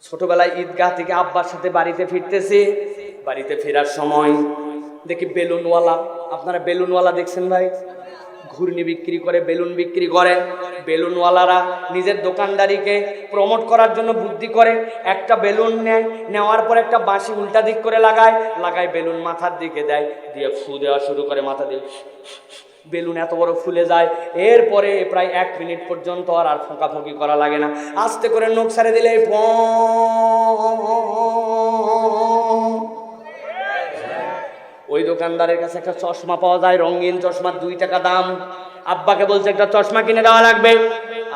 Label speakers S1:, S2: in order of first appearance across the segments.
S1: ছোটবেলায় ঈদগাহ থেকে আব্বার সাথে বাড়িতে ফিরতেছি, বাড়িতে ফেরার সময় দেখি বেলুনওয়ালা। আপনারা বেলুনওয়ালা দেখছেন ভাই? ঘূর্ণি বিক্রি করে, বেলুন বিক্রি করে। বেলুনওয়ালারা নিজের দোকানদারিকে প্রমোট করার জন্য বুদ্ধি করে, একটা বেলুন নেয়, নেওয়ার পর একটা বাঁশি উল্টা দিক করে লাগায় বেলুন মাথার দিকে দেয়, দিয়ে ফু দেওয়া শুরু করে মাথা দিয়ে। বেলুন এত বড় ফুলে যায়, এরপরে প্রায় 1 মিনিট পর্যন্ত আর ফোঁকাফোঁকি করা লাগে না। আস্তে করে নখ ছাড়ে দিলে ওই দোকানদারের কাছে একটা চশমা পাওয়া যায়, রঙিন চশমা, 2 টাকা দাম। আব্বাকে বলছে একটা চশমা কিনে দেওয়া লাগবে।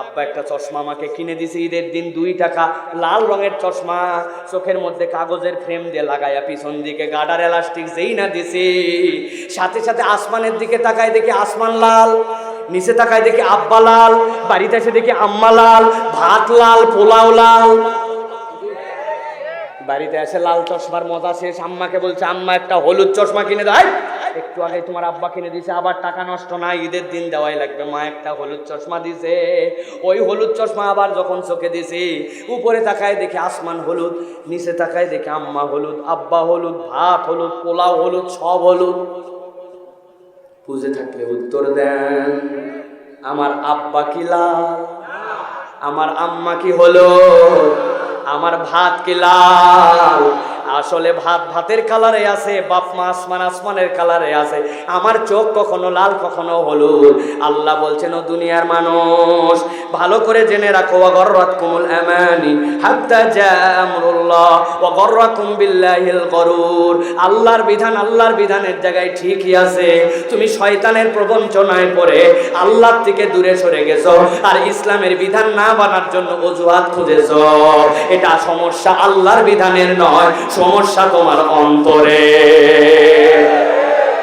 S1: আব্বা একটা চশমা আমাকে কিনে দিছে ঈদের দিন, 2 টাকা, লাল রঙের চশমা, চোখের মধ্যে কাগজের ফ্রেম দিয়ে লাগাইয়া পিছন দিকে গার্ডার এলাস্টিক যেই না দিছি, সাথে সাথে আসমানের দিকে তাকায় দেখি আসমান লাল, নিচে তাকায় দেখি আব্বা লাল, বাড়িতে এসে দেখি আম্মা লাল, ভাত লাল, পোলাও লাল। বাড়িতে এসে লাল চশমার মজা শেষ, আম্মাকে বলছে আম্মা একটা হলুদ চশমা কিনে দেয়। একটু আগে তোমার আব্বা কিনে দিছে, আবার টাকা নষ্ট না, ঈদের দিন দেওয়াই লাগবে। মা একটা হলুদ চশমা দিছে, ওই হলুদ চশমা আবার যখন চোখে দিছি, উপরে তাকায় দেখি আসমান হলুদ, নিচে তাকায় দেখি আম্মা হলুদ, আব্বা হলুদ, ভাত হলুদ, পোলাও হলুদ, সব হলুদ। বুঝে থাকলে উত্তর দেন। আমার আব্বা কি লাল? আমার আম্মা কি হলুদ? আমার ভাত কি লাল? আসলে ভাত ভাতের কালারে আছে, বাপ মা আসমান আসমানের কালারে আছে। আমার চোখ কখনো লাল কখনো হলুদ। আল্লাহ বলছেন ও দুনিয়ার মানুষ, ভালো করে জেনে রাখো, ওয়াগররাতকুমুল আমানি হাত্তা জাআ আমরুল্লাহ ওয়াগররাকুম বিল্লাহিল গরুর। আল্লাহর বিধানের জায়গায় ঠিকই আছে, তুমি শয়তানের প্রবঞ্চনায় পড়ে আল্লাহর থেকে দূরে সরে গেছো, আর ইসলামের বিধান না মানার জন্য অজুহাত খুঁজেছো। এটা সমস্যা আল্লাহর বিধানের নয়, সমস্যা তোমার অন্তরে।